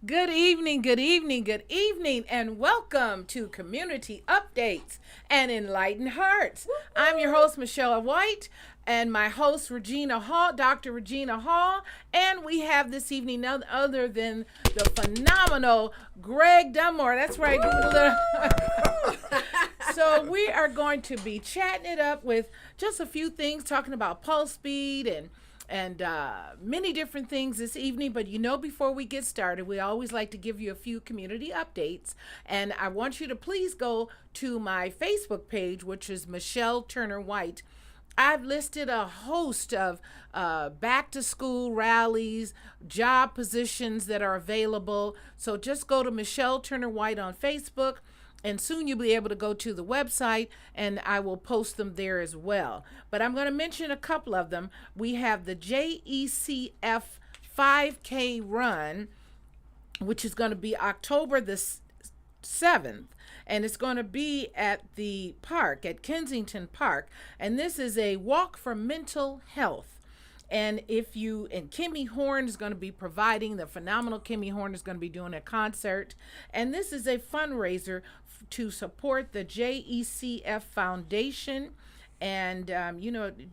Good evening, good evening, good evening, and welcome to Community Updates and Enlightened Hearts. I'm your host, Michelle White, and my host, Regina Hall, Dr. Regina Hall, and we have this evening none other than the phenomenal Greg Dunmore. That's right, give it a little. So we are going to be chatting it up with just a few things, talking about pulse speed and many different things this evening. But before we get started, we always like to give you a few community updates. And I want you to please go to my Facebook page, which is Michelle Turner White. I've listed a host of back to school rallies, job positions that are available. So just go to Michelle Turner White on Facebook. And soon you'll be able to go to the website and I will post them there as well. But I'm going to mention a couple of them. We have the JECF 5K run, which is going to be October the 7th. And it's going to be at the park, at Kensington Park. And this is a walk for mental health. And Kimmy Horn is going to be providing, the phenomenal Kimmy Horn is going to be doing a concert. And this is a fundraiser to support the JECF Foundation. And,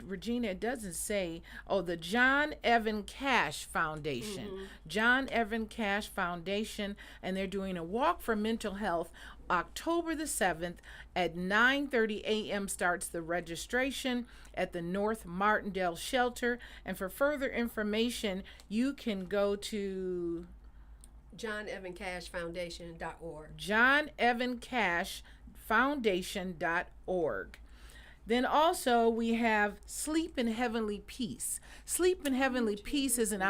Regina, it doesn't say, the John Evan Cash Foundation. Mm-hmm. John Evan Cash Foundation. And they're doing a walk for mental health October the 7th at 9:30 a.m. starts the registration at the North Martindale Shelter. And for further information, you can go to JohnEvanCashFoundation.org. JohnEvanCashFoundation.org. Then also we have Sleep in Heavenly Peace. Sleep in Heavenly Peace is an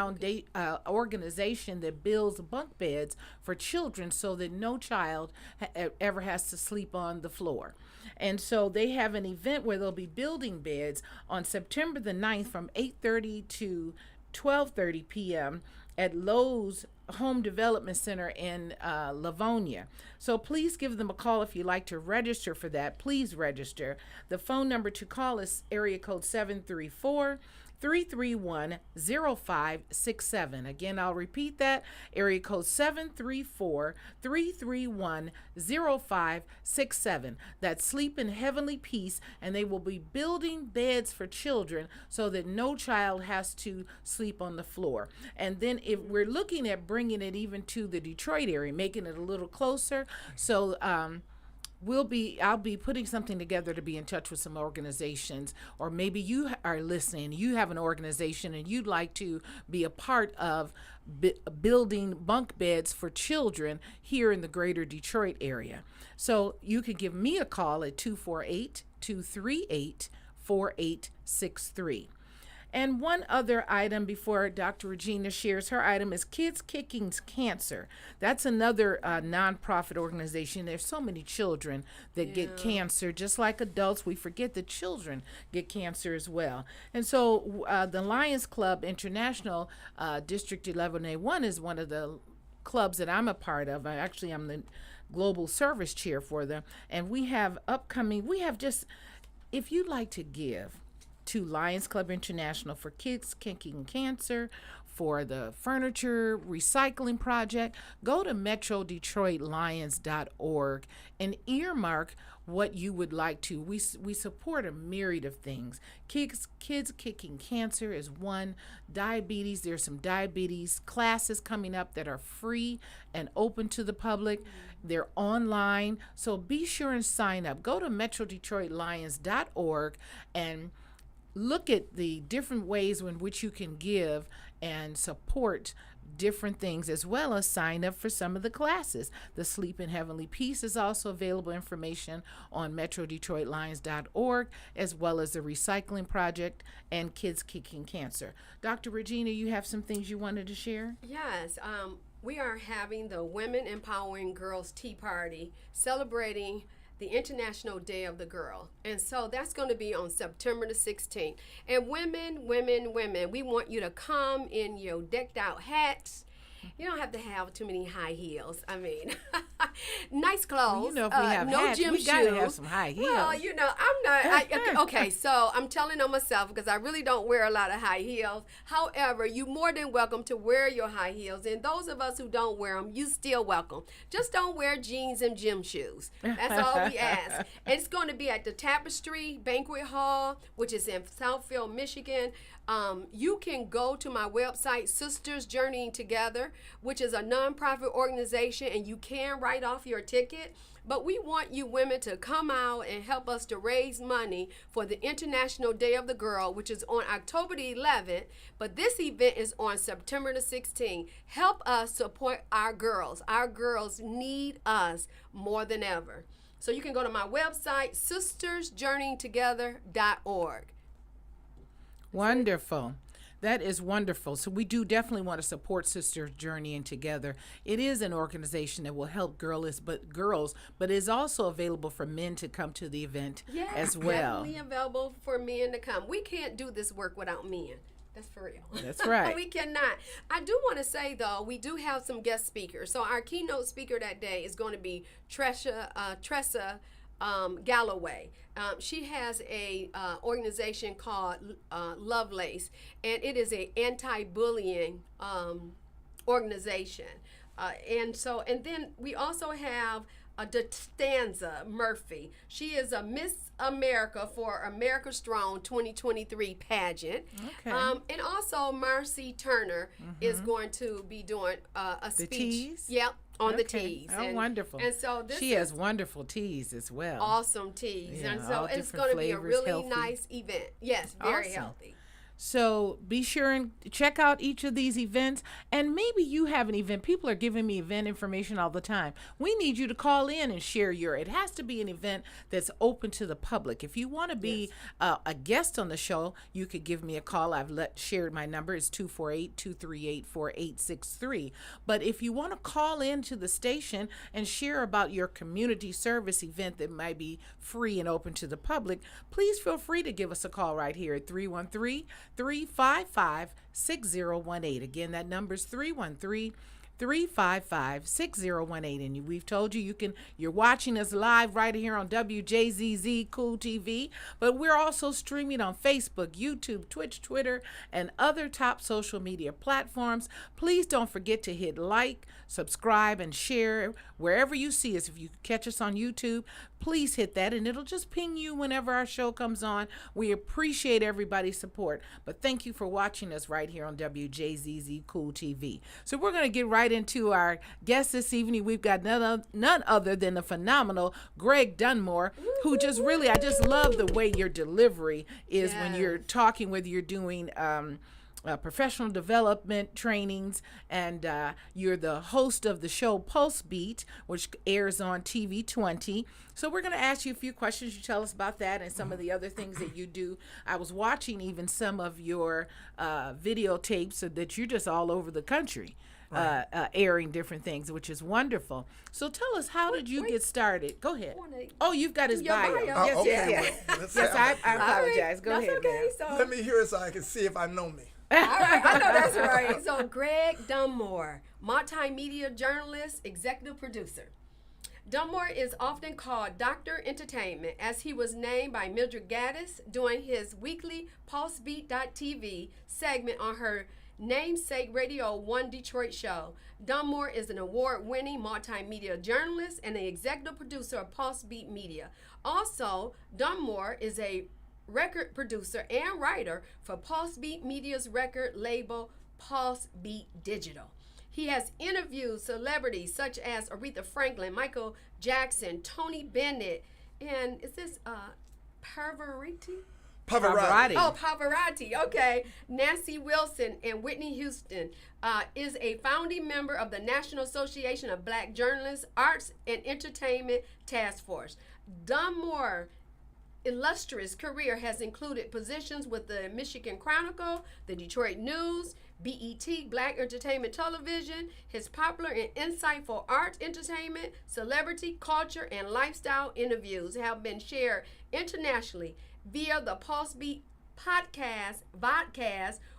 organization that builds bunk beds for children so that no child ever has to sleep on the floor. And so they have an event where they'll be building beds on September the 9th from 8:30 to 12:30 p.m. at Lowe's Home Development Center in Livonia. So please give them a call if you'd like to register for that. Please register. The phone number to call is area code 734-331-0567. Again, I'll repeat that. Area code 734-331-0567. That's Sleep in Heavenly Peace, and they will be building beds for children so that no child has to sleep on the floor. And then if we're looking at bringing it even to the Detroit area, making it a little closer, so I'll be putting something together to be in touch with some organizations, or maybe you are listening, you have an organization and you'd like to be a part of building bunk beds for children here in the greater Detroit area. So you can give me a call at 248-238-4863. And one other item before Dr. Regina shares her item is Kids Kicking Cancer. That's another nonprofit organization. There's so many children that get cancer, just like adults. We forget that children get cancer as well. And so the Lions Club International District 11A1 is one of the clubs that I'm a part of. I'm the global service chair for them. And we have if you'd like to give to Lions Club International for Kids Kicking Cancer, for the furniture recycling project, go to metrodetroitlions.org and earmark what you would like to. We support a myriad of things. Kids Kicking Cancer is one. Diabetes, there's some diabetes classes coming up that are free and open to the public. They're online, so be sure and sign up. Go to metrodetroitlions.org and look at the different ways in which you can give and support different things, as well as sign up for some of the classes. The Sleep in Heavenly Peace is also available information on metrodetroitlions.org, as well as the Recycling Project and Kids Kicking Cancer. Dr. Regina, you have some things you wanted to share? Yes. We are having the Women Empowering Girls Tea Party celebrating the International Day of the Girl. And so that's going to be on September the 16th. And women, we want you to come in your decked out hats You don't have to have too many high heels. I mean, nice clothes. Well, you know, if we have no hats, gym we gotta shoes. have some high heels. Well, you know, I'm not. Okay, so I'm telling on myself because I really don't wear a lot of high heels. However, you're more than welcome to wear your high heels, and those of us who don't wear them, you still welcome. Just don't wear jeans and gym shoes. That's all we ask. And it's going to be at the Tapestry Banquet Hall, which is in Southfield, Michigan. You can go to my website, Sisters Journeying Together, which is a nonprofit organization, and you can write off your ticket. But we want you women to come out and help us to raise money for the International Day of the Girl, which is on October the 11th. But this event is on September the 16th. Help us support our girls. Our girls need us more than ever. So you can go to my website, sistersjourneyingtogether.org. Wonderful. That is wonderful. So we do definitely want to support Sisters Journeying Together. It is an organization that will help girls, but is also available for men to come to the event as well. Definitely available for men to come. We can't do this work without men. That's for real. That's right. We cannot. I do want to say, though, we do have some guest speakers. So our keynote speaker that day is going to be Tressa Galloway. She has a organization called Lovelace, and it is a anti-bullying organization. And then we also have Destanza Murphy. She is a Miss America for America Strong 2023 pageant. Okay. And also Marcy Turner is going to be doing a speech. Tees? Yep. On the tees. Oh, wonderful. And so she has wonderful tees as well. Awesome tees. Yeah, and so all it's different going to be a flavors, really healthy. nice event. Yes, very Awesome. healthy. So be sure and check out each of these events, and maybe you have an event. People are giving me event information all the time. We need you to call in and share it has to be an event that's open to the public. If you want to be a guest on the show, you could give me a call. I've shared my number. It's 248-238-4863. But if you want to call in to the station and share about your community service event that might be free and open to the public, please feel free to give us a call right here at 313-355-6018. Again, that number's 313-355-6018. And we've told you're watching us live right here on Wjzz Cool TV, but we're also streaming on Facebook, YouTube, Twitch, Twitter, and other top social media platforms. Please don't forget to hit like, subscribe, and share wherever you see us. If you catch us on YouTube, please hit that, and it'll just ping you whenever our show comes on. We appreciate everybody's support, but thank you for watching us right here on Wjzz Cool TV. So we're going to get right into our guest this evening. We've got none other than the phenomenal Greg Dunmore, who I just love the way your delivery is when you're talking, whether you're doing professional development trainings, and you're the host of the show Pulse Beat, which airs on TV 20. So we're going to ask you a few questions. You tell us about that and some of the other things that you do. I was watching even some of your videotapes that you're just all over the country airing different things, which is wonderful. So tell us, how did you get started? Go ahead. Oh, you've got his bio. Yes, okay, yes. well, let's Yes, have I apologize. Go That's ahead. okay. Ma'am. So, Let me hear it so I can see if I know me. all right, I know that's right. So Greg Dunmore, multimedia journalist, executive producer. Dunmore is often called Dr. Entertainment, as he was named by Mildred Gaddis during his weekly PulseBeat.tv segment on her namesake Radio 1 Detroit show. Dunmore is an award-winning multimedia journalist and the executive producer of Pulse Beat Media. Also, Dunmore is a record producer and writer for Pulse Beat Media's record label Pulse Beat Digital. He has interviewed celebrities such as Aretha Franklin, Michael Jackson, Tony Bennett, and is this Pavarotti? Pavarotti. Oh, Pavarotti. Okay. Nancy Wilson and Whitney Houston is a founding member of the National Association of Black Journalists, Arts and Entertainment Task Force. Dunmore's illustrious career has included positions with the Michigan Chronicle, the Detroit News, BET, Black Entertainment Television. His popular and insightful art, entertainment, celebrity, culture, and lifestyle interviews have been shared internationally via the Pulse Beat vodcast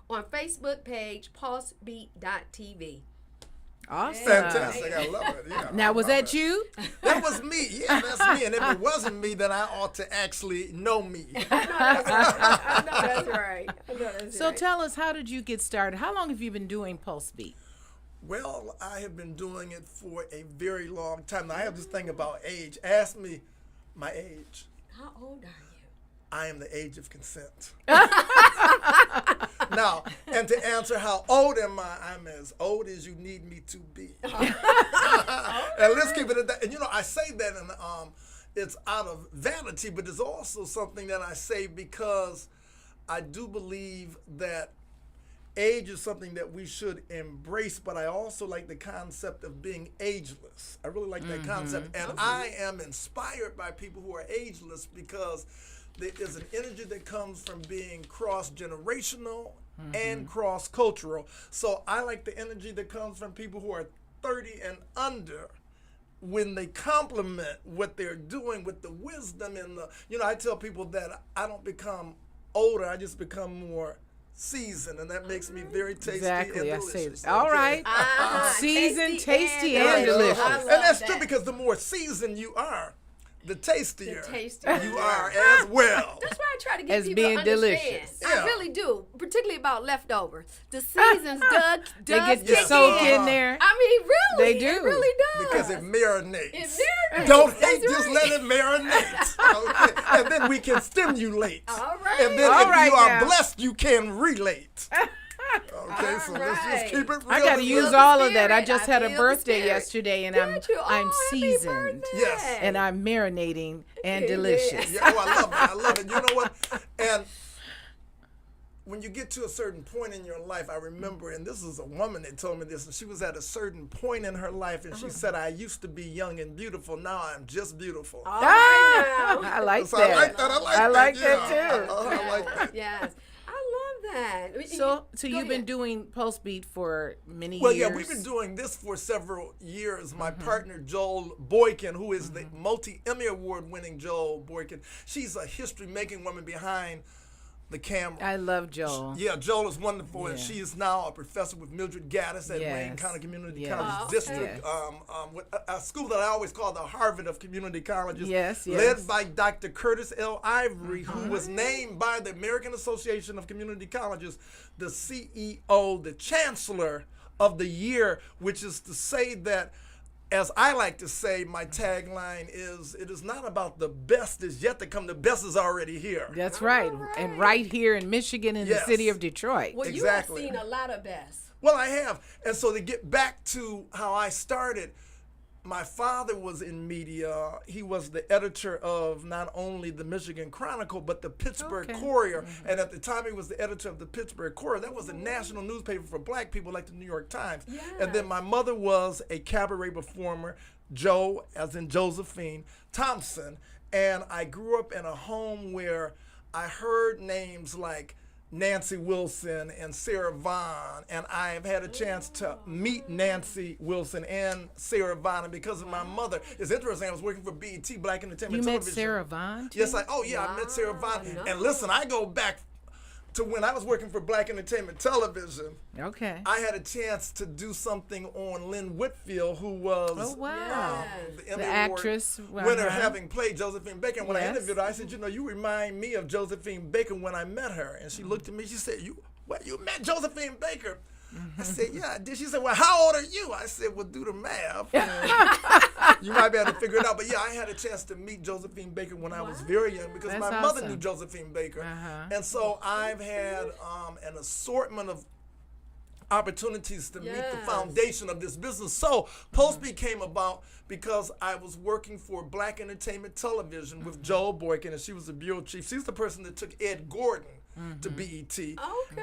on Facebook page pulsebeat.tv. Awesome. Fantastic. I love it. Yeah, Now, was that you? That was me. Yeah, that's me. And if it wasn't me, then I ought to actually know me. I know that's right. So tell us, how did you get started? How long have you been doing Pulse Beat? Well, I have been doing it for a very long time. Now, I have this thing about age. Ask me my age. How old are you? I am the age of consent. Now, and to answer how old am I, I'm as old as you need me to be. And let's keep it at that. And you know, I say that and it's out of vanity, but it's also something that I say because I do believe that age is something that we should embrace, but I also like the concept of being ageless. I really like that concept. And I am inspired by people who are ageless because there is an energy that comes from being cross-generational and cross-cultural. So I like the energy that comes from people who are 30 and under when they complement what they're doing with the wisdom and the, you know, I tell people that I don't become older, I just become more seasoned, and that makes me very tasty Exactly, and I delicious. say, all right. Seasoned, tasty, and delicious. And that's true because the more seasoned you are, the tastier you are as well. That's why I try to get As people being to understand. delicious. Yeah. I really do, particularly about leftovers. The seasons They get kick to soak in. in there. I mean, really, They do. It really does. Because it marinates. It marinates. Don't That's hate, just right. let it marinate. Okay? And then we can stimulate. All right. And then All if right you are now. blessed, you can relate. Okay, so let's just right. keep it real. I got to and use real. all of that. I spirit. just I had a feel the birthday spirit. yesterday, and Did you? I'm Oh, happy seasoned, birthday. Yes. and I'm marinating and Yeah. delicious. Yeah, oh, I love it. I love it. You know what? And when you get to a certain point in your life, I remember, and this is a woman that told me this, and she was at a certain point in her life, and she said, I used to be young and beautiful. Now I'm just beautiful. All right now. I like So that. I like that. I like that yeah. too. I like that. Yes. I love that. So Go you've been ahead. doing Pulse Beat for many Well, years. yeah, we've been doing this for several years. My partner, Joel Boykin, who is the multi-Emmy Award-winning Joel Boykin, she's a history-making woman behind the camera. I love Joel. Yeah, Joel is wonderful, and Yeah. she is now a professor with Mildred Gaddis at Wayne Yes. County Community Yes. College Oh, okay. District, Yes. with a school that I always call the Harvard of Community Colleges, Yes, yes. led by Dr. Curtis L. Ivory, who was named by the American Association of Community Colleges the CEO, the Chancellor of the Year, which is to say that, as I like to say, my tagline is, it is not about the best is yet to come, the best is already here. That's right. right. And right here in Michigan, in the Yes. city of Detroit. Well, Exactly. you have seen a lot of best. Well, I have. And so to get back to how I started, my father was in media. He was the editor of not only the Michigan Chronicle, but the Pittsburgh Okay. Courier. And at the time, he was the editor of the Pittsburgh Courier. That was a national newspaper for black people like the New York Times. And then my mother was a cabaret performer, Jo, as in Josephine, Thompson. And I grew up in a home where I heard names like Nancy Wilson and Sarah Vaughan, and I have had a chance to meet Nancy Wilson and Sarah Vaughan, and because of my mother, it's interesting, I was working for BET, Black Entertainment You met Television. Sarah Vaughan? too? Yes, I met Sarah Vaughan. And listen, I go back to when I was working for Black Entertainment Television. Okay. I had a chance to do something on Lynn Whitfield, who was Oh, wow. the Emmy actress, Award winner, uh-huh. having played Josephine Baker. And when I Yes. interviewed her, I said, you know, you remind me of Josephine Baker when I met her. And she looked at me, she said, you met Josephine Baker? I said, yeah, I did. She said, well, how old are you? I said, well, do the math. You might be able to figure it out. But yeah, I had a chance to meet Josephine Baker when I was very young because That's my mother awesome. knew Josephine Baker. Uh-huh. And so I've had an assortment of opportunities to meet the Yes. foundation of this business. So Pulse Beat came about because I was working for Black Entertainment Television with Joel Boykin, and she was the bureau chief. She's the person that took Ed Gordon to BET. Okay.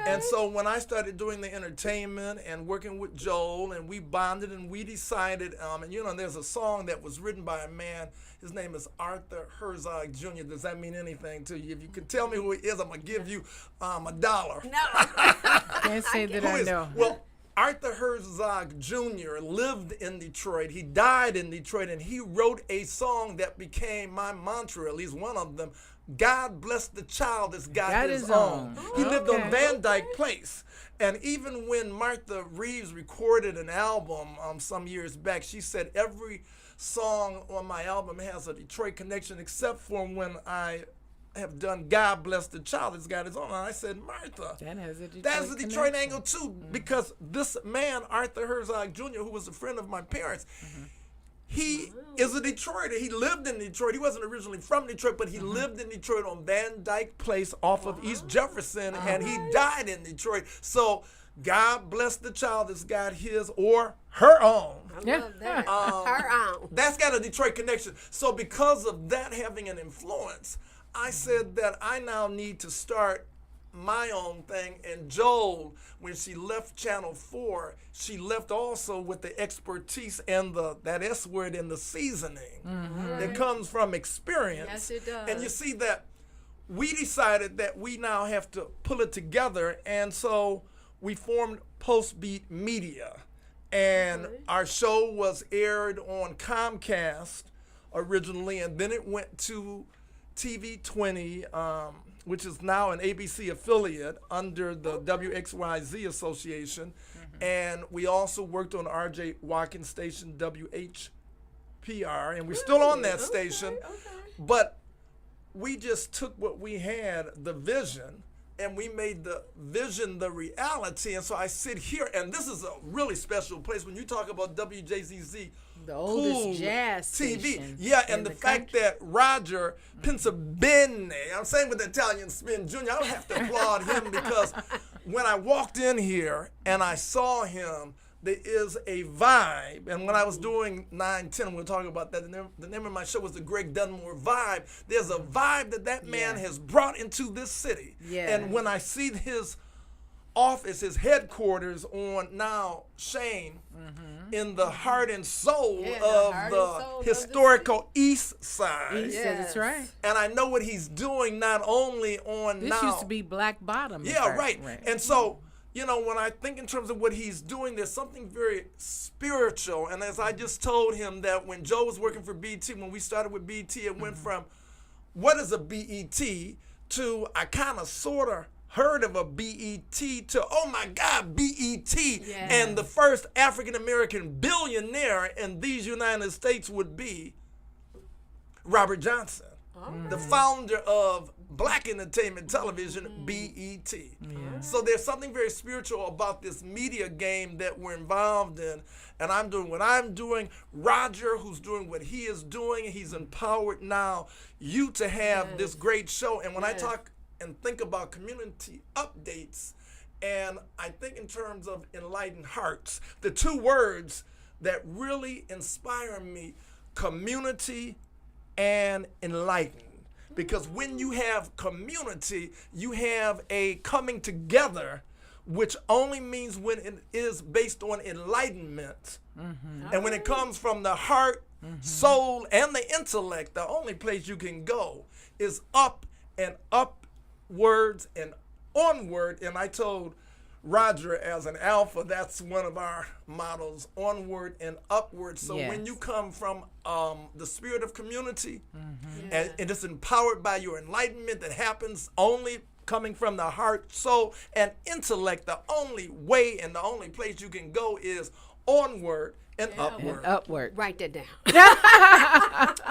And so when I started doing the entertainment and working with Joel, and we bonded and we decided, and you know, there's a song that was written by a man, his name is Arthur Herzog Jr. Does that mean anything to you? If you can tell me who he is, I'm going to give you $1. Can't say that I know. Well, Arthur Herzog Jr. lived in Detroit. He died in Detroit, and he wrote a song that became my mantra, at least one of them. God bless the child that's got his own. He lived Okay. on Van Dyke Place. And even when Martha Reeves recorded an album some years back, she said every song on my album has a Detroit connection except for when I have done God Bless the Child That's Got His Own. And I said, Martha, that's a Detroit angle too, because this man, Arthur Herzog Jr., who was a friend of my parents, he is a Detroiter. He lived in Detroit. He wasn't originally from Detroit, but he lived in Detroit on Van Dyke Place off of East Jefferson, and he died in Detroit. So God bless the child that's got his or her own. I love that. Her own. That's got a Detroit connection. So because of that having an influence, I said that I now need to start my own thing. And Joel, when she left Channel 4, she left also with the expertise and that S word in the seasoning that comes from experience. Yes, it does. And you see that we decided that we now have to pull it together, and so we formed Postbeat Media. And our show was aired on Comcast originally, and then it went to TV 20, which is now an ABC affiliate under the WXYZ Association. And we also worked on RJ Watkins station, WHPR, and we're still on that station. But we just took what we had, the vision, and we made the vision the reality. And so I sit here, and this is a really special place when you talk about WJZZ, the oldest Cool jazz TV. station. Yeah, and the fact country. that Roger Pinsabene, I'm saying with the Italian spin, Jr., I have to applaud him, because when I walked in here and I saw him, there is a vibe. And when I was doing 910, we'll talk about that. The name of my show was the Greg Dunmore Vibe. There's a vibe that man has brought into this city. Yeah. And when I see his office, his headquarters on now Shane, in the heart and soul of the historical East Side. Yeah, that's right. And I know what he's doing not only on This now. used to be Black Bottom. Yeah, right. And so, you know, when I think in terms of what he's doing, there's something very spiritual. And as I just told him that when Joe was working for BET, when we started with BET, it went from what is a BET to I kind of sort of heard of a BET to, oh my God, BET. And the first African-American billionaire in these United States would be Robert Johnson, the founder of Black Entertainment Television, BET. So there's something very spiritual about this media game that we're involved in. And I'm doing what I'm doing. Roger, who's doing what he is doing, he's empowered now you to have this great show. And when I talk and think about community updates, and I think in terms of enlightened hearts, the two words that really inspire me, community and enlightened. Because when you have community, you have a coming together, which only means when it is based on enlightenment. And when it comes from the heart, soul, and the intellect, the only place you can go is up and upwards and onward. And I told Roger, as an alpha, that's one of our models, onward and upward. So when you come from the spirit of community, and it's empowered by your enlightenment that happens only coming from the heart, soul, and intellect, the only way and the only place you can go is onward and upward. And upward. Write that down.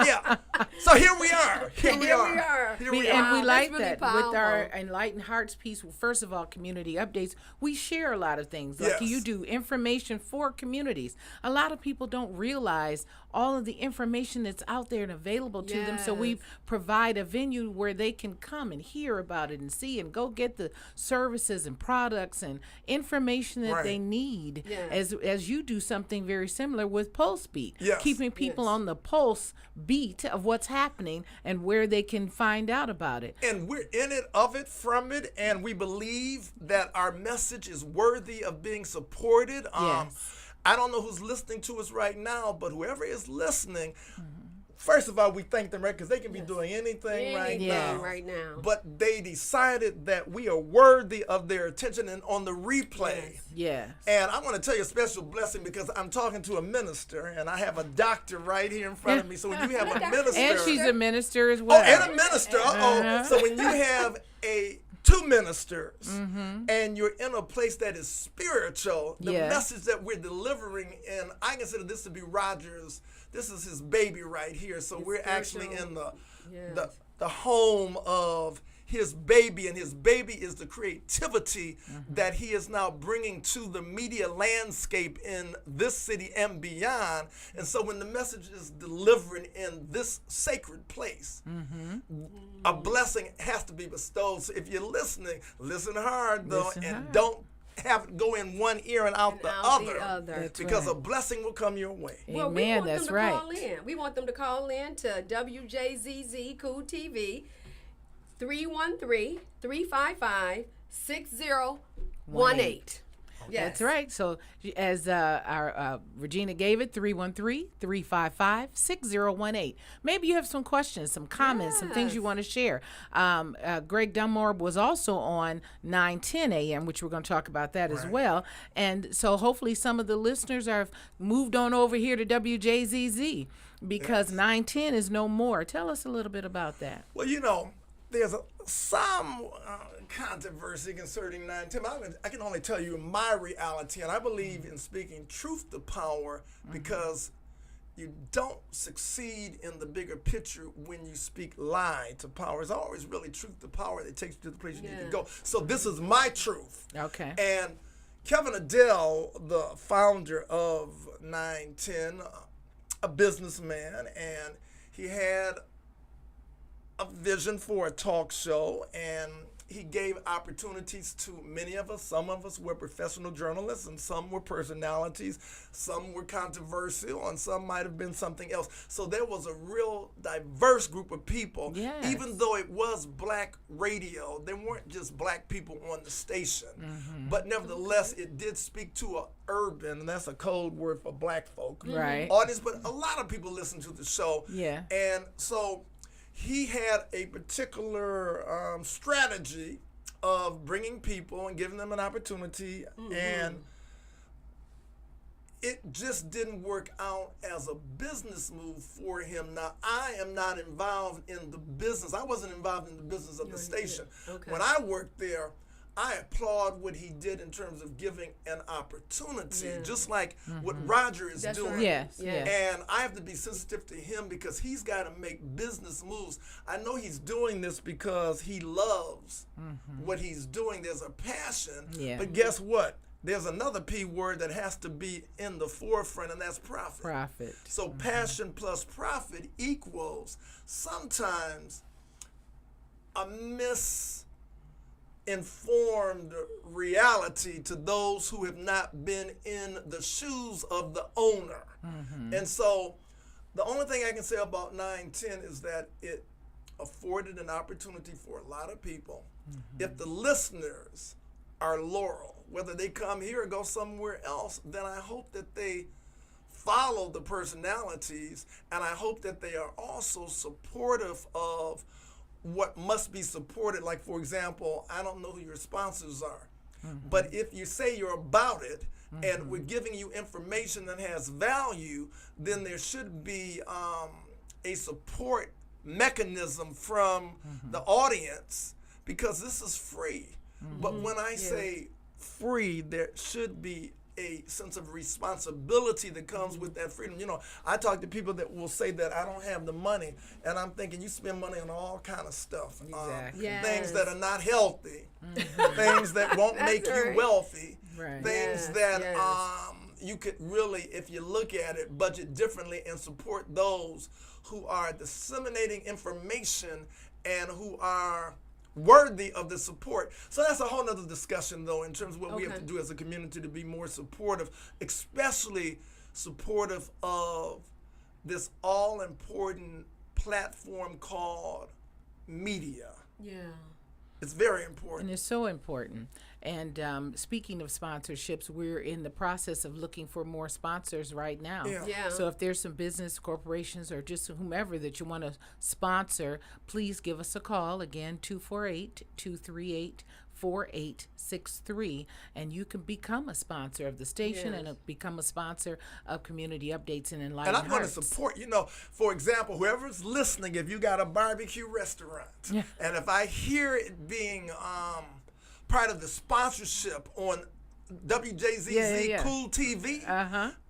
Yeah. So here we are. Here we are. And we like really that powerful. with our Enlightened Hearts piece. First of all, community updates. We share a lot of things. Like you do information for communities. A lot of people don't realize all of the information that's out there and available to them. So we provide a venue where they can come and hear about it and see and go get the services and products and information that they need. As you do something very similar with Pulse Beat, keeping people on the pulse beat of what's happening and where they can find out about it. And we're in it, of it, from it, and we believe that our message is worthy of being supported. I don't know who's listening to us right now, but whoever is listening, first of all, we thank them, right? Because they can be doing anything right now. But they decided that we are worthy of their attention and on the replay. And I want to tell you a special blessing because I'm talking to a minister and I have a doctor right here in front of me. So when you have a minister. And she's a minister as well. Oh, and a minister. So when you have a two ministers, and you're in a place that is spiritual, the message that we're delivering, and I consider this to be Roger's. This is his baby right here. So we're actually in the home of his baby, and his baby is the creativity that he is now bringing to the media landscape in this city and beyond. And so when the message is delivered in this sacred place, a blessing has to be bestowed. So if you're listening, listen hard though, don't have it go in one ear and out the other. Because a blessing will come your way. Well, we want them to call in. We want them to call in to Wjzz Cool TV, 313-355-6018. Yes. That's right. So as our Regina gave it, 313-355-6018. Maybe you have some questions, some comments, some things you want to share. Greg Dunmore was also on 9:10 a.m., which we're going to talk about that as well. And so hopefully some of the listeners have moved on over here to WJZZ because 9:10 is no more. Tell us a little bit about that. Well, there's some controversy concerning 910. I can only tell you my reality, and I believe in speaking truth to power because you don't succeed in the bigger picture when you speak lie to power. It's always really truth to power that takes you to the place you need to go. So this is my truth. Okay. And Kevin Adele, the founder of 910, a businessman, and he had a vision for a talk show, and he gave opportunities to many of us. Some of us were professional journalists, and some were personalities, some were controversial, and some might have been something else. So there was a real diverse group of people. Yes. Even though it was black radio, there weren't just black people on the station. But nevertheless, it did speak to a urban, and that's a code word for black folk, audience. But a lot of people listened to the show. Yeah. And so he had a particular strategy of bringing people and giving them an opportunity, and it just didn't work out as a business move for him. Now, I am not involved in the business. I wasn't involved in the business of the station. Okay. When I worked there, I applaud what he did in terms of giving an opportunity, just like what Roger is doing. Right. Yes. And I have to be sensitive to him because he's got to make business moves. I know he's doing this because he loves what he's doing. There's a passion. Yeah. But guess what? There's another P word that has to be in the forefront, and that's profit. Profit. So passion plus profit equals sometimes a misinformed reality to those who have not been in the shoes of the owner. And so the only thing I can say about 910 is that it afforded an opportunity for a lot of people. If the listeners are loyal, whether they come here or go somewhere else, then I hope that they follow the personalities, and I hope that they are also supportive of what must be supported. Like, for example, I don't know who your sponsors are, but if you say you're about it and we're giving you information that has value, then there should be a support mechanism from the audience, because this is free. But when I say free, there should be a sense of responsibility that comes with that freedom. I talk to people that will say that I don't have the money, and I'm thinking you spend money on all kind of stuff. Exactly. Things that are not healthy, things that won't make you wealthy, things that you could really, if you look at it, budget differently and support those who are disseminating information and who are worthy of the support. So that's a whole nother discussion, though, in terms of what we have to do as a community to be more supportive, especially supportive of this all-important platform called media. It's very important. And it's so important. And speaking of sponsorships, we're in the process of looking for more sponsors right now. So if there's some business corporations or just whomever that you want to sponsor, please give us a call. Again, 248-238-4685. 4863, and you can become a sponsor of the station and become a sponsor of Community Updates and Enlightened And I'm going to Hearts. support, for example, whoever's listening, if you got a barbecue restaurant, and if I hear it being part of the sponsorship on Wjzz Cool TV,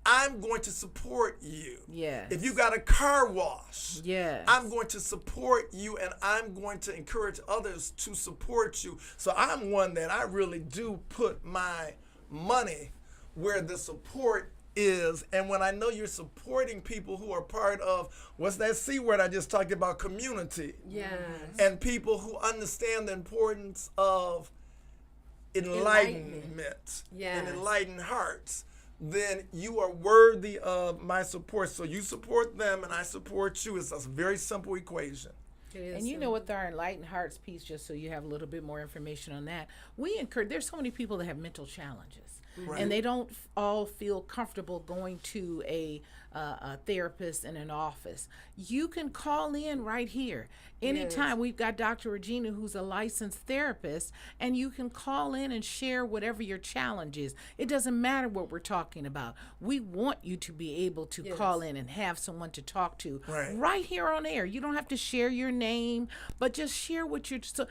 I'm going to support you. Yes. If you got a car wash, Yes. I'm going to support you, and I'm going to encourage others to support you. So I'm one that I really do put my money where the support is. And when I know you're supporting people who are part of, what's that C word I just talked about, community. Yes. And people who understand the importance of enlightenment and enlightened hearts, then you are worthy of my support. So you support them and I support you. It's a very simple equation. And you know, with our Enlightened Hearts piece, just so you have a little bit more information on that, there's so many people that have mental challenges. Right. And they don't all feel comfortable going to a therapist in an office. You can call in right here. Anytime. We've got Dr. Regina, who's a licensed therapist, and you can call in and share whatever your challenge is. It doesn't matter what we're talking about. We want you to be able to call in and have someone to talk to right here on air. You don't have to share your name, but just share what you're. So,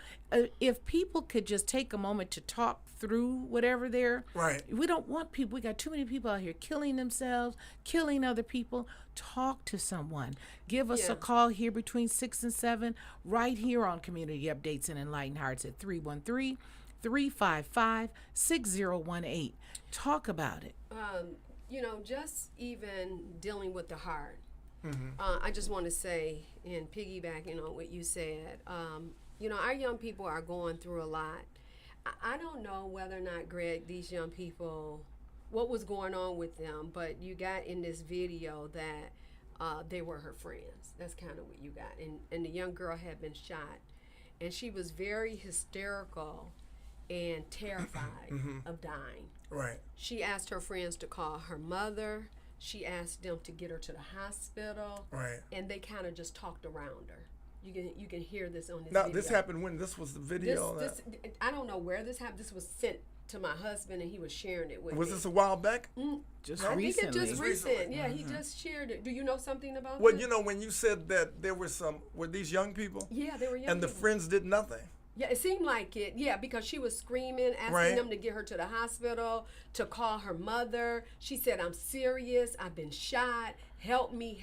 if people could just take a moment to talk through whatever they're. We don't want people. We got too many people out here killing themselves, killing other people. Talk to someone. Give us a call here between 6 and 7, right here on Community Updates and Enlightened Hearts at 313-355-6018. Talk about it. Just even dealing with the heart. I just want to say, and piggybacking on what you said, our young people are going through a lot. I don't know whether or not, Greg, these young people, what was going on with them, but you got in this video that they were her friends. That's kind of what you got. And the young girl had been shot, and she was very hysterical and terrified of dying. Right. She asked her friends to call her mother. She asked them to get her to the hospital. Right. And they kind of just talked around her. You can hear this on this now, video. this happened when this was the video? I don't know where this happened. This was sent to my husband, and he was sharing it with me. Was this a while back? Just I recently. think it's just recent. Yeah, he just shared it. Do you know something about Well, this? when you said that there were were these young people? Yeah, they were young And the people. friends did nothing? Yeah, it seemed like it. Yeah, because she was screaming, asking them to get her to the hospital, to call her mother. She said, "I'm serious. I've been shot. Help me,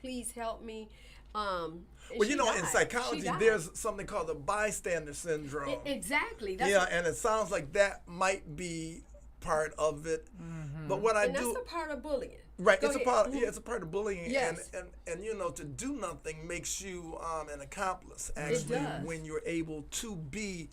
please help me." Well, in died. psychology, there's something called the bystander syndrome. Exactly. And it sounds like that might be part of it. But what that's a part of bullying. Right, Go it's ahead. a part. Yeah, it's a part of bullying. Yes. And to do nothing makes you an accomplice. Actually, does. when you're able to be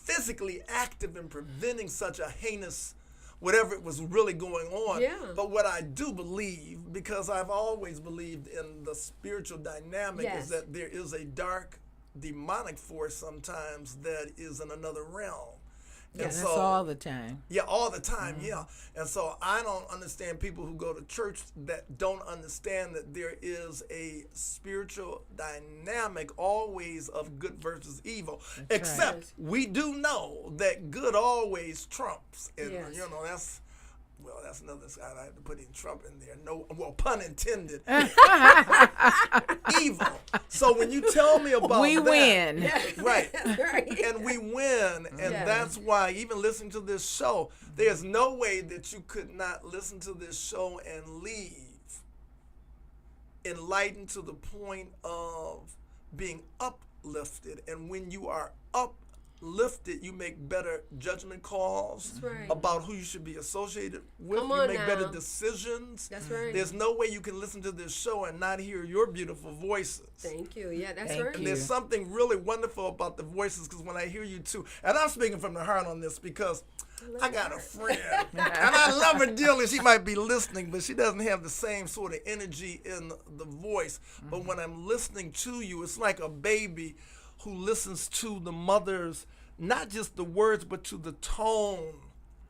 physically active in preventing such a heinous, whatever it was really going on. Yeah. But what I do believe, because I've always believed in the spiritual dynamic, is that there is a dark, demonic force sometimes that is in another realm. Yeah, that's all the time. Yeah, all the time, yeah. And so I don't understand people who go to church that don't understand that there is a spiritual dynamic always of good versus evil. Except we do know that good always trumps. And, that's another side. I have to put in Trump in there. No, well, pun intended. Evil. So when you tell me about we that, win. right, and we win, and that's why even listening to this show, there's no way that you could not listen to this show and leave enlightened to the point of being uplifted. And when you are uplifted, you make better judgment calls about who you should be associated with. You make better decisions. That's right. There's no way you can listen to this show and not hear your beautiful voices. Thank you. Yeah, that's Thank right. And there's something really wonderful about the voices, because when I hear you too, and I'm speaking from the heart on this because I got a friend, and I love her dearly. She might be listening, but she doesn't have the same sort of energy in the voice. But when I'm listening to you, it's like a baby who listens to the mother's, not just the words, but to the tone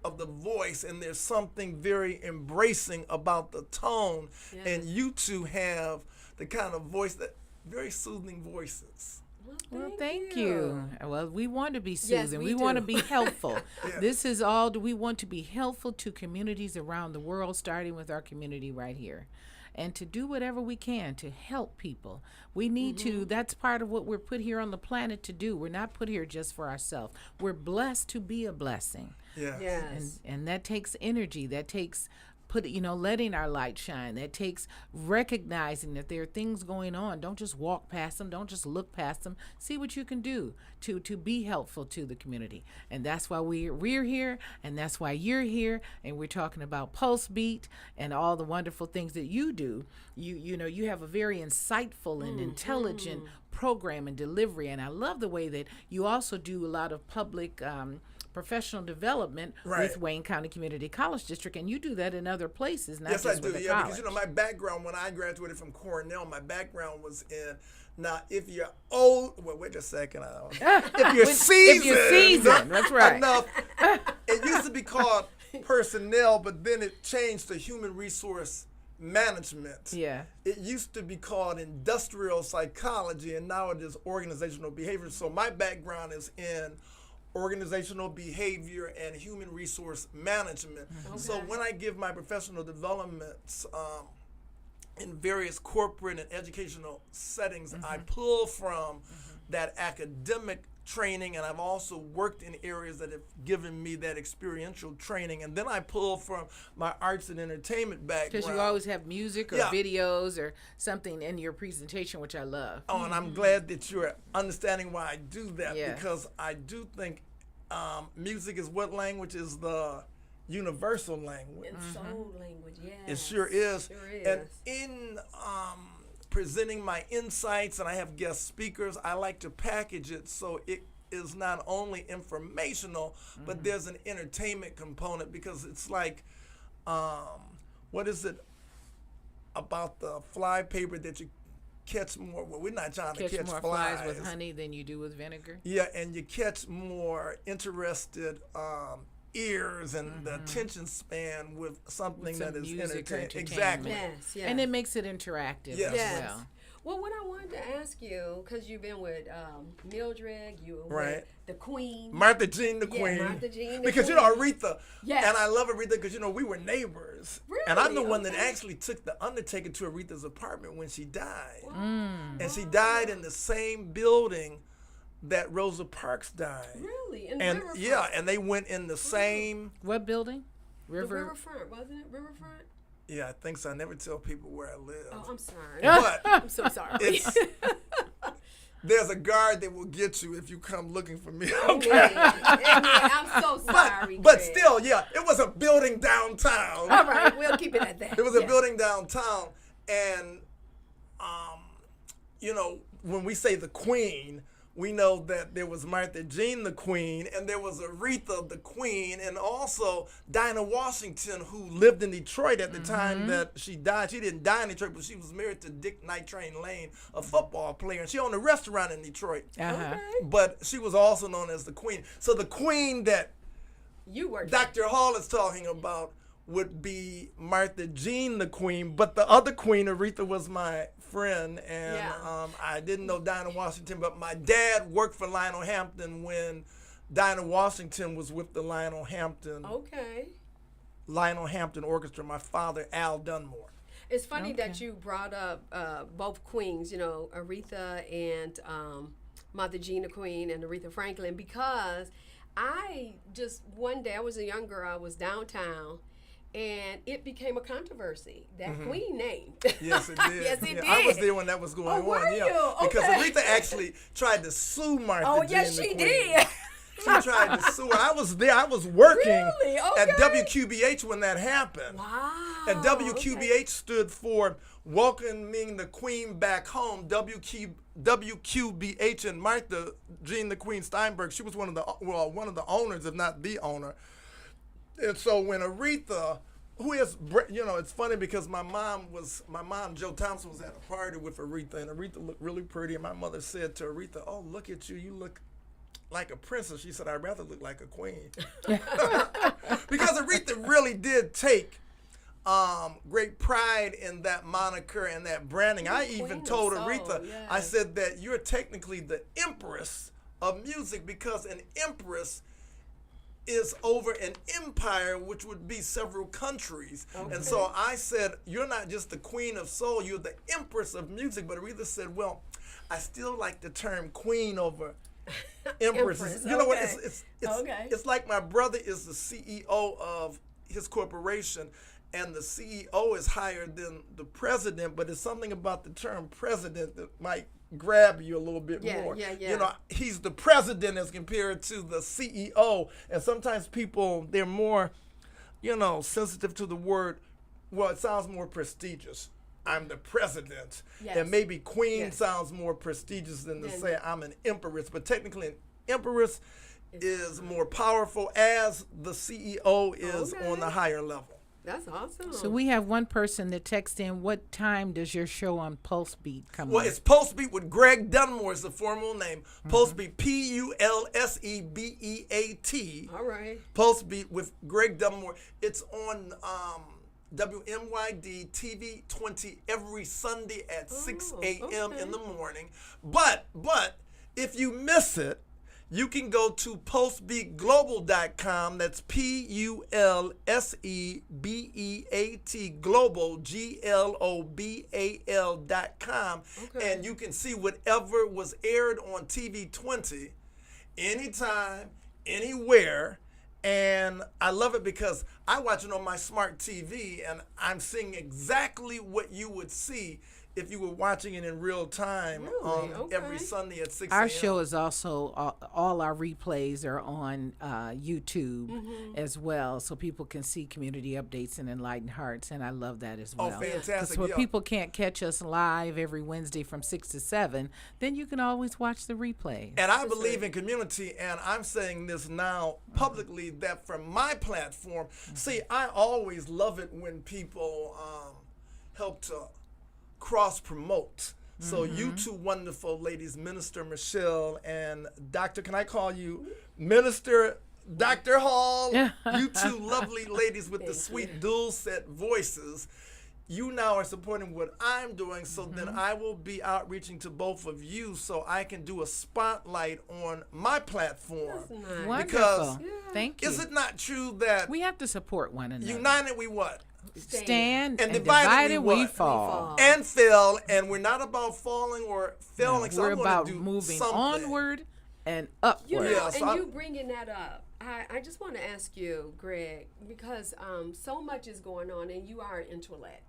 of the voice. And there's something very embracing about the tone. And you two have the kind of voice that, very soothing voices. Well, thank you. Well, we want to be soothing. we we want to do. be helpful. Yeah. This is all. We want to be helpful to communities around the world, starting with our community right here. And to do whatever we can to help people. We need to, that's part of what we're put here on the planet to do. We're not put here just for ourselves. We're blessed to be a blessing. Yeah. Yes. And that takes energy. That takes letting our light shine. That takes recognizing that there are things going on. Don't just walk past them. Don't just look past them. See what you can do to be helpful to the community. And that's why we're here, and that's why you're here, and we're talking about Pulse Beat and all the wonderful things that you do. You have a very insightful and intelligent program and delivery, and I love the way that you also do a lot of public professional development with Wayne County Community College District, and you do that in other places, not Yes, just I do. with the Yeah, college. because my background when I graduated from Cornell, my background was in. Now, if you're old, well, wait a second. If you're seasoned, that's right. Enough, it used to be called personnel, but then it changed to human resource management. Yeah. It used to be called industrial psychology, and now it is organizational behavior. So my background is in organizational behavior and human resource management. Okay. So when I give my professional developments in various corporate and educational settings, I pull from that academic training, and I've also worked in areas that have given me that experiential training, and then I pull from my arts and entertainment background. Because you always have music or videos or something in your presentation, which I love. Oh, and I'm glad that you're understanding why I do that, Yeah. because I do think music is what language is the universal language. And soul language, yes. It sure is. Sure is. And in presenting my insights, and I have guest speakers, I like to package it so it is not only informational, but there's an entertainment component, because it's like, what is it about the fly paper that you catch more? Well, we're not trying to catch more flies with honey than you do with vinegar. Yeah, and you catch more interested ears and the attention span with something some that is music or entertaining. Exactly. Yes, yes. And it makes it interactive Yes. as Yes. well. Well, what I wanted to ask you, because you've been with Mildred, you were Right. with the Queen. Martha Jean the Yeah, Queen. Martha Jean the because Queen. Aretha. Yes. And I love Aretha because we were neighbors. And I'm the Really? one that Okay. actually took the undertaker to Aretha's apartment when she died. Mm. And she died in the same building that Rosa Parks died. Really? In the And riverfront? yeah, and they went in the same. What building? The riverfront, wasn't it? Riverfront? Yeah, I think so. I never tell people where I live. Oh, I'm sorry. But I'm so sorry. it's there's a guard that will get you if you come looking for me. Amen. I'm so sorry. But Greg. still, yeah, it was a building downtown. All right, we'll keep it at that. It was a Yeah. building downtown, and when we say the Queen, we know that there was Martha Jean the Queen, and there was Aretha the Queen, and also Dinah Washington, who lived in Detroit at the time that she died. She didn't die in Detroit, but she was married to Dick Night Train Lane, a football player, and she owned a restaurant in Detroit. Uh-huh. Okay. But she was also known as the Queen. So the Queen that You were. Dr. Hall is talking about would be Martha Jean the Queen, but the other Queen, Aretha, was my friend, and Yeah. I didn't know Dinah Washington, but my dad worked for Lionel Hampton when Dinah Washington was with the Lionel Hampton Orchestra. My father, Al Dunmore. It's funny that you brought up both queens, Aretha and Martha Jean the Queen and Aretha Franklin, because one day I was a young girl, I was downtown, and it became a controversy, that Queen name. Yes, it did. Yes, it Yeah, did. I was there when that was going on. were Yeah, you? because Okay. Aretha actually tried to sue Martha Oh, Jean yes, the she Queen. did. She tried to sue her. I was there. I was working Really? at Okay. WQBH when that happened. Wow. And WQBH stood for Welcoming the Queen Back Home. WQBH and Martha Jean the Queen Steinberg, she was one of the owners, if not the owner. And so when Aretha, who is, it's funny because my mom, Jo Thompson, was at a party with Aretha, and Aretha looked really pretty, and my mother said to Aretha, "Oh, look at you, you look like a princess." She said, "I'd rather look like a queen." Because Aretha really did take great pride in that moniker and that branding. I Queen even of told Soul, Aretha, yes. I said that you're technically the empress of music, because an empress is over an empire, which would be several countries. Okay. And so I said, you're not just the queen of soul, you're the empress of music. But Aretha said, well, I still like the term queen over empress. Empress, You know what? okay. It's like my brother is the CEO of his corporation, and the CEO is higher than the president, but it's something about the term president that might grab you a little bit more. Yeah. You know, he's the president as compared to the CEO, and sometimes people, they're more, sensitive to the word. Well, it sounds more prestigious. I'm the president. Yes. And maybe queen Yes. sounds more prestigious than to say I'm an empress. But technically, an empress is more powerful, as the CEO is Okay. on the higher level. That's awesome. So we have one person that texts in, what time does your show on Pulse Beat come Well, on? it's Pulse Beat with Greg Dunmore is the formal name. Pulse Beat, Pulsebeat. All right. Pulse Beat with Greg Dunmore. It's on WMYD TV 20 every Sunday at 6 a.m. in the morning. But if you miss it, you can go to pulsebeatglobal.com. That's PULSEBEAT Global, GLOBAL.com. Okay. And you can see whatever was aired on TV 20 anytime, anywhere. And I love it because I watch it on my smart TV, and I'm seeing exactly what you would see if you were watching it in real time every Sunday at 6 a.m. Our show is also, all our replays are on YouTube as well, so people can see community updates and Enlightened Hearts, and I love that as well. Oh, fantastic. So if Yeah. people can't catch us live every Wednesday from 6 to 7, then you can always watch the replays. And I believe in community, and I'm saying this now publicly, that from my platform, see, I always love it when people help to cross-promote. So you two wonderful ladies, Minister Michelle and Dr. Can I call you Minister Dr. Hall? You two lovely ladies with the sweet dual-set voices. You now are supporting what I'm doing, so then I will be outreaching to both of you so I can do a spotlight on my platform. That's nice. Wonderful. Because Thank you. is it not true that We have to support one another. united we what? Stand And and divided divided we we what? fall. And fell, and we're not about falling or failing. So We're I'm gonna about do moving something. onward and upward. You know, Yeah, so and I'm- you bringing that up, I just want to ask you, Greg, because so much is going on, and you are an intellect.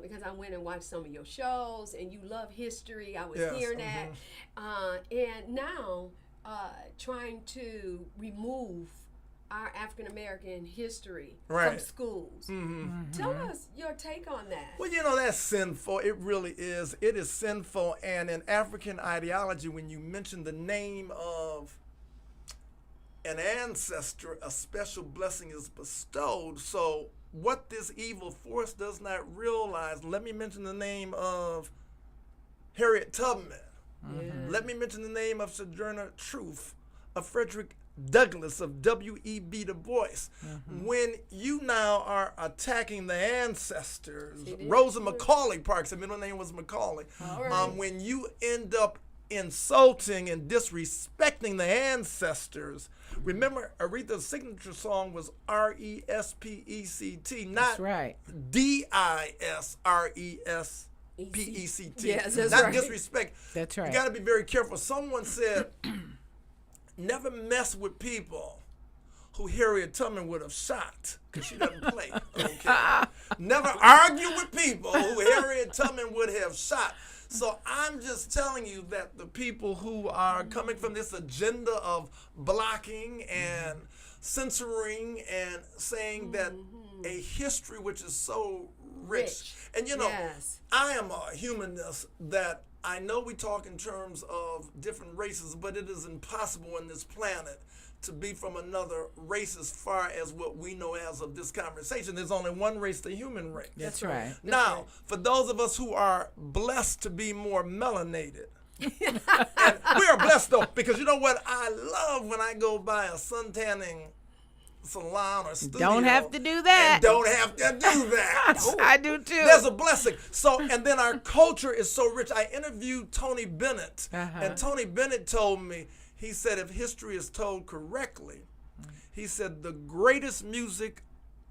Because I went and watched some of your shows, and you love history. I was Yes, hearing that, and now trying to remove our African American history from Right. schools. Tell us your take on that. Well, that's sinful. It really is. It is sinful. And in African ideology, when you mention the name of an ancestor, a special blessing is bestowed. So what this evil force does not realize, let me mention the name of Harriet Tubman. Let me mention the name of Sojourner Truth, of Frederick Douglass, of W.E.B. Du Bois. When you now are attacking the ancestors, Rosa Macaulay Parks, her middle name was Macaulay. When you end up insulting and disrespecting the ancestors, remember Aretha's signature song was R-E-S-P-E-C-T, not That's right. D-I-S-R-E-S-P-E-C-T. Yes, that's not right. disrespect. That's right. You got to be very careful. Someone said, never mess with people who Harriet Tubman would have shot, because she doesn't play. Okay? Never argue with people who Harriet Tubman would have shot. So I'm just telling you that the people who are coming from this agenda of blocking and censoring and saying that a history which is so rich. And Yes. I am a humanist that I know we talk in terms of different races, but it is impossible on this planet to be from another race as far as what we know as of this conversation. There's only one race, the human race. That's right. Now, for those of us who are blessed to be more melanated, and we are blessed though, because you know what? I love when I go by a sun tanning salon or studio. Don't have to do that. And don't have to do that. I do too. There's a blessing. So, and then our culture is so rich. I interviewed Tony Bennett, and Tony Bennett told me, he said, if history is told correctly, he said the greatest music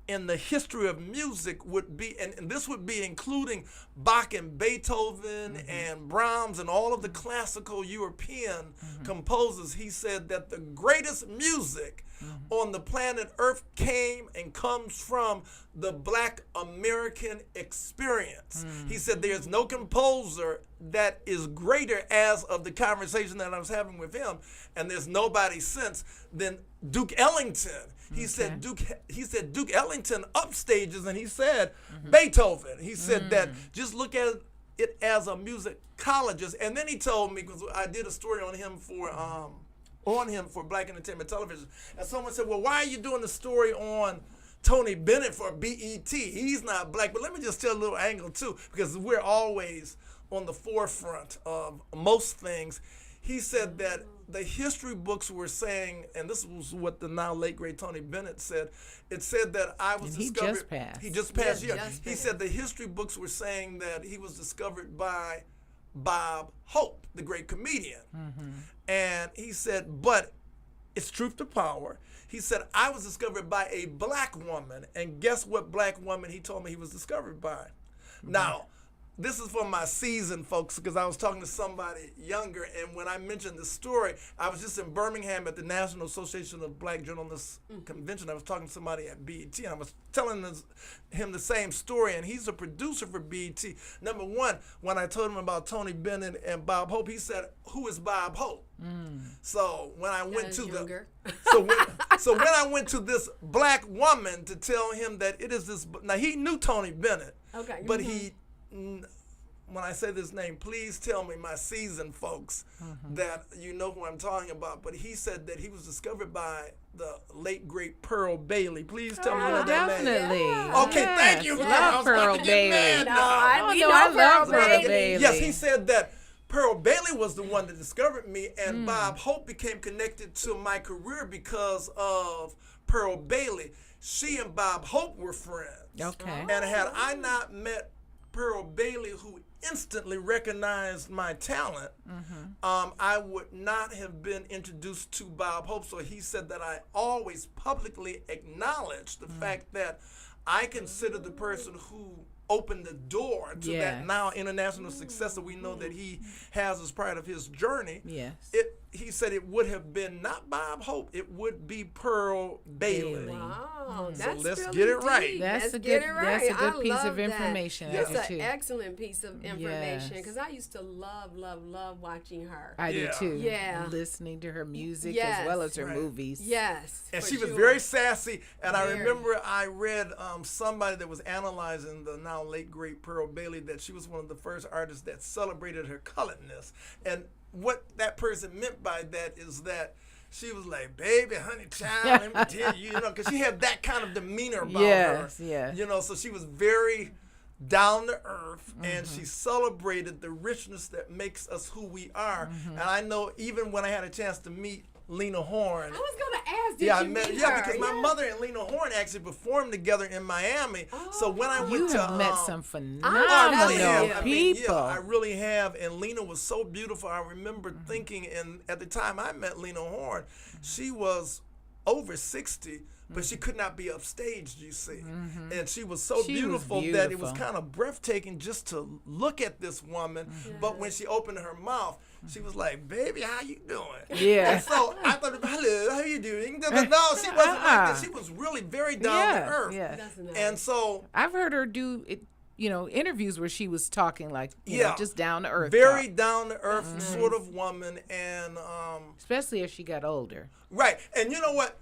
in the history of music would be, and this would be including Bach and Beethoven and Brahms and all of the classical European composers. He said that the greatest music on the planet Earth came and comes from the Black American experience. He said there's no composer that is greater, as of the conversation that I was having with him, and there's nobody since, than Duke Ellington. He said Duke Ellington upstages, and he said Beethoven. He said that just look at it as a musicologist. And then he told me, because I did a story on him for Black Entertainment Television, and someone said, well, why are you doing the story on Tony Bennett for BET? He's not black. But let me just tell a little angle too, because we're always on the forefront of most things. He said that the history books were saying, and this was what the now late great Tony Bennett said, it said that I was discovered. He just passed. He just passed, yeah. He said the history books were saying that he was discovered by Bob Hope, the great comedian. And he said, but it's truth to power. He said, I was discovered by a black woman, and guess what black woman he told me he was discovered by? Now, this is for my seasoned folks, because I was talking to somebody younger, and when I mentioned the story, I was just in Birmingham at the National Association of Black Journalists Convention. I was talking to somebody at BET, and I was telling him the same story, and he's a producer for BET. Number one, when I told him about Tony Bennett and Bob Hope, he said, who is Bob Hope? So when I went to when I went to this black woman to tell him that it is this, now he knew Tony Bennett, but he, when I say this name, please tell me, my seasoned folks, that you know who I'm talking about. But he said that he was discovered by the late great Pearl Bailey. Please tell me that definitely. name. Okay, thank you. Love Pearl Bailey. I love Pearl Bailey. Yes, he said that Pearl Bailey was the one that discovered me, and Bob Hope became connected to my career because of Pearl Bailey. She and Bob Hope were friends. Okay. And had I not met Pearl Bailey, who instantly recognized my talent, I would not have been introduced to Bob Hope. So he said that I always publicly acknowledge the fact that I consider the person who opened the door to that now international success that we know that he has as part of his journey. Yes. He said it would have been not Bob Hope, it would be Pearl Bailey. Wow, So that's let's really get it right. deep. That's Let's a get good. it right. That's a good I piece love of that. information. Yes. I It's do an too. excellent piece of information, Yes. because I used to love watching her. I do too. Yeah. Listening to her music Yes. as well as her movies. Yes, And for she was sure. very sassy. And I Very. remember I read somebody that was analyzing the now late great Pearl Bailey, that she was one of the first artists that celebrated her coloredness. And what that person meant by that is that she was like, baby, honey, child, let me tell you, because she had that kind of demeanor about her. Yes. So she was very down to earth, and she celebrated the richness that makes us who we are. And I know even when I had a chance to meet Lena Horne. I was gonna ask, did I you met, meet her? because my mother and Lena Horne actually performed together in Miami. So when I went You to have met some I phenomenal really have. I mean, people. I really have. And Lena was so beautiful. I remember thinking, and at the time I met Lena Horne, she was over 60, but she could not be upstaged, you see. And she was so She was beautiful that it was beautiful. kind of breathtaking just to look at this woman. But when she opened her mouth, she was like, baby, how you doing? Yeah. And so I thought, hello, how you doing? No, she wasn't like that. She was really very down to earth. Yes. That's nice. And so I've heard her do it, interviews where she was talking like, just down to earth. very talk. down to earth sort of woman. And Especially as she got older. right. And you know what?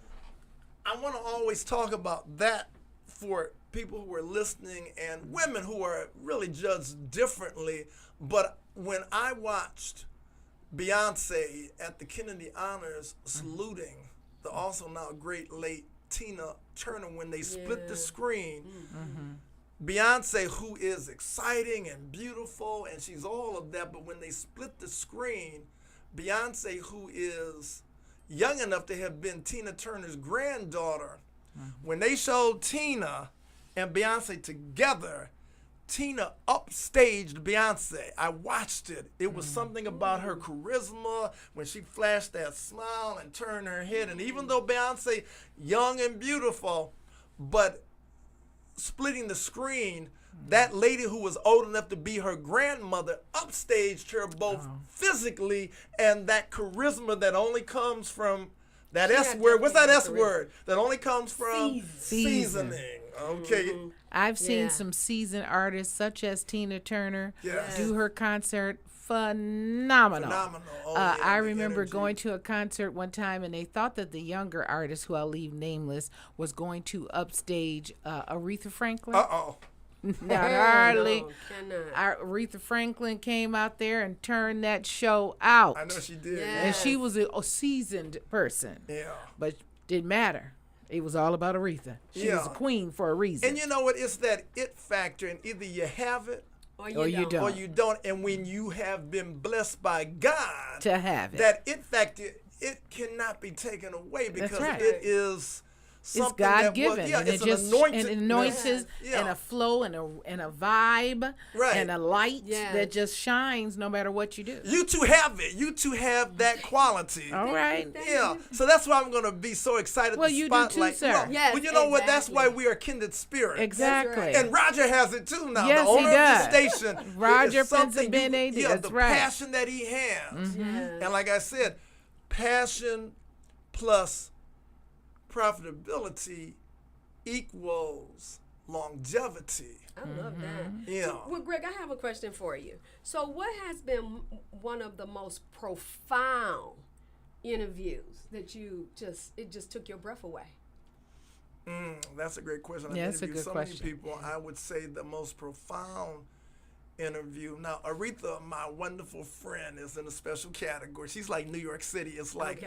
I want to always talk about that for people who are listening and women who are really judged differently. But when I watched Beyonce at the Kennedy Honors saluting the also now great late Tina Turner, when they split the screen, Beyonce, who is exciting and beautiful, and she's all of that, but when they split the screen, Beyonce, who is young enough to have been Tina Turner's granddaughter, When they showed Tina and Beyonce together, Tina upstaged Beyonce. I watched it. It was something about her charisma when she flashed that smile and turned her head. And even though Beyonce, young and beautiful, but splitting the screen, that lady who was old enough to be her grandmother upstaged her both physically and that charisma that only comes from that S word. What's that S word? That only comes from seasoning. Okay. I've seen some seasoned artists such as Tina Turner do her concert. Phenomenal. I remember going to a concert one time, and they thought that the younger artist, who I'll leave nameless, was going to upstage Aretha Franklin. Not hardly. Aretha Franklin came out there and turned that show out. I know she did. And she was a seasoned person. Yeah. But didn't matter. It was all about Aretha. She was a queen for a reason. And you know what? It's that it factor, and either you have it or you don't. Or you don't. And when you have been blessed by God to have it, that it factor, it cannot be taken away because it is something it's God given, and it's an anointed, and anointed, and a flow, and a vibe, and a light that just shines no matter what you do. You two have it. You two have that quality. All right. Yeah. So that's why I'm going to be so excited. Well, to you spotlight. do too, sir. Well, you know what? That's why we are kindred spirits. Exactly. And Roger has it too now. Yes, the owner he does. of the station. Roger Pennsylvania. That's the right. passion that he has. And like I said, passion plus profitability equals longevity. I love that. Yeah. So, well, Greg, I have a question for you. So, what has been one of the most profound interviews that it just took your breath away? That's a great question. Yeah, I've that's a interviewed good so question. many people. I would say the most profound interview. Now, Aretha, my wonderful friend, is in a special category. She's like New York City. It's like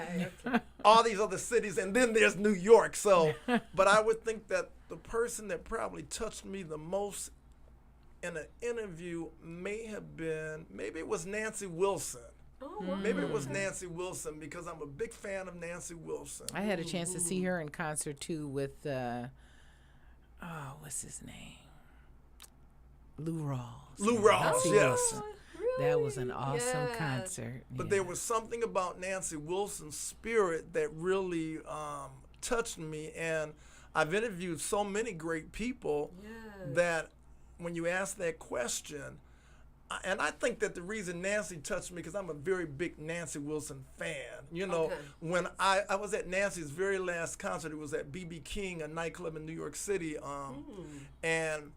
all these other cities, and then there's New York. So, but I would think that the person that probably touched me the most in an interview maybe it was Nancy Wilson. Oh, wow. Maybe it was Nancy Wilson because I'm a big fan of Nancy Wilson. I had a chance to see her in concert too with what's his name? Lou Rawls. Lou Rawls, Nancy yes. Wilson. That was an awesome concert. But there was something about Nancy Wilson's spirit that really touched me. And I've interviewed so many great people that when you ask that question, and I think that the reason Nancy touched me, because I'm a very big Nancy Wilson fan. You know, when I was at Nancy's very last concert, it was at B.B. King, a nightclub in New York City. And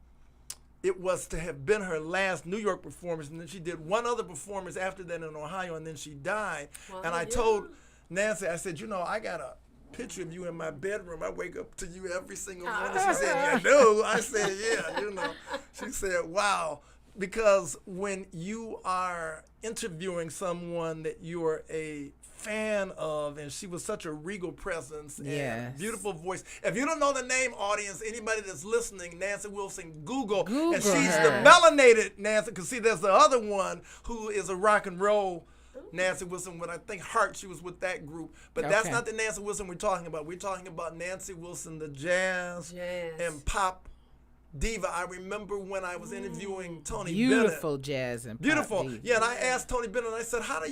it was to have been her last New York performance, and then she did one other performance after that in Ohio, and then she died. Wow, and I told Nancy, I said, I got a picture of you in my bedroom. I wake up to you every single morning. She said, you do? I said, yeah, She said, wow. Because when you are interviewing someone that you are a fan of, and she was such a regal presence and beautiful voice. If you don't know the name, audience, anybody that's listening, Nancy Wilson, Google and she's her. The melanated Nancy. Because see, there's the other one who is a rock and roll Nancy Wilson. When I think Heart, she was with that group. But that's not the Nancy Wilson we're talking about. We're talking about Nancy Wilson, the jazz and pop diva. I remember when I was interviewing Tony Bennett. Beautiful jazz and beautiful. pop diva. Yeah, and I asked Tony Bennett, I said, how do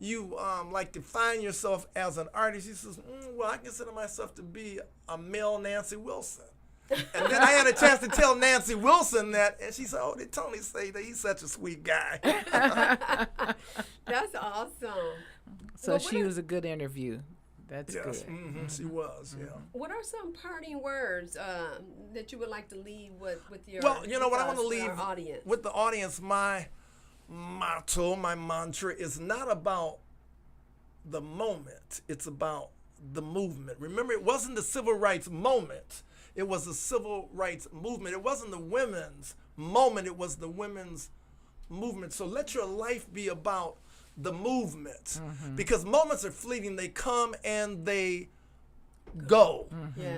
you like define yourself as an artist? He says, well, I consider myself to be a male Nancy Wilson. And then I had a chance to tell Nancy Wilson that, and she said, did Tony say that? He's such a sweet guy. That's awesome. So she was a good interview. That's good. Mm-hmm. She was, What are some parting words that you would like to leave with your Well, what I want to leave audience? with the audience, my motto, my mantra is not about the moment. It's about the movement. Remember, it wasn't the civil rights moment. It was the civil rights movement. It wasn't the women's moment. It was the women's movement. So let your life be about the movement, because moments are fleeting. They come and they go.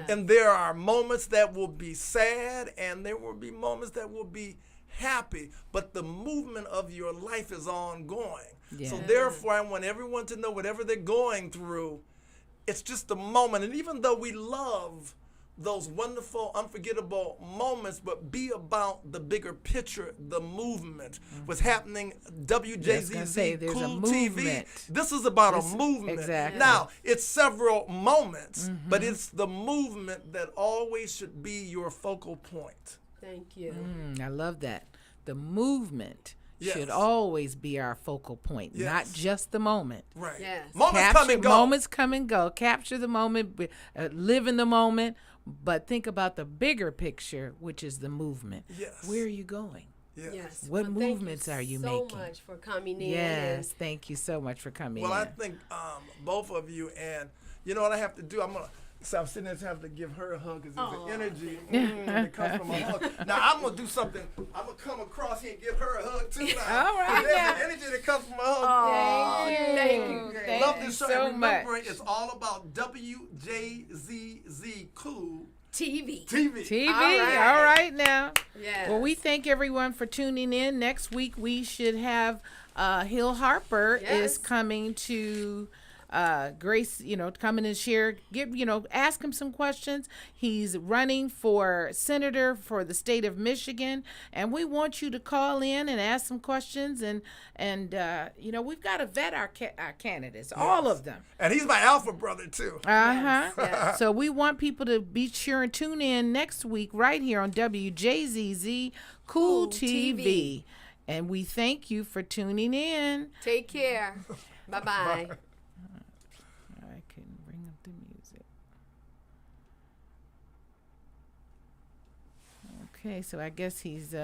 And there are moments that will be sad, and there will be moments that will be happy, but the movement of your life is ongoing. So therefore, I want everyone to know whatever they're going through, it's just a moment. And even though we love those wonderful, unforgettable moments, but be about the bigger picture, the movement. What's happening, WJZZ Cool TV. This is about a movement. Exactly. Now, it's several moments, but it's the movement that always should be your focal point. Thank you. I love that. The movement Yes. should always be our focal point, Yes. not just the moment. Right. Yes. Moments come and go. Moments come and go. Capture the moment, live in the moment, but think about the bigger picture, which is the movement. Yes. Where are you going? Yes. What Well, movements are you making? Thank you so much for coming in. Yes, thank you so much for coming Well, in. I think both of you, and you know what I have to do? So I'm sitting there to have to give her a hug because there's an energy that comes from a hug. Now I'm gonna do something. I'm gonna come across here and give her a hug too. Now. All right, There's now. an energy that comes from a hug. Thank you. Greg. Love this show. so And remember, much. it's all about WJZZ Cool TV. TV. TV. All All right now. Yes. Well, we thank everyone for tuning in. Next week we should have Hill Harper Yes. is coming to Grace, coming and share, ask him some questions. He's running for senator for the state of Michigan, and we want you to call in and ask some questions. And we've got to vet our candidates, all of them. And he's my alpha brother too. Yes. So we want people to be sure and tune in next week right here on WJZZ Cool TV. And we thank you for tuning in. Take care. Bye-bye. I couldn't bring up the music. Okay, so I guess he's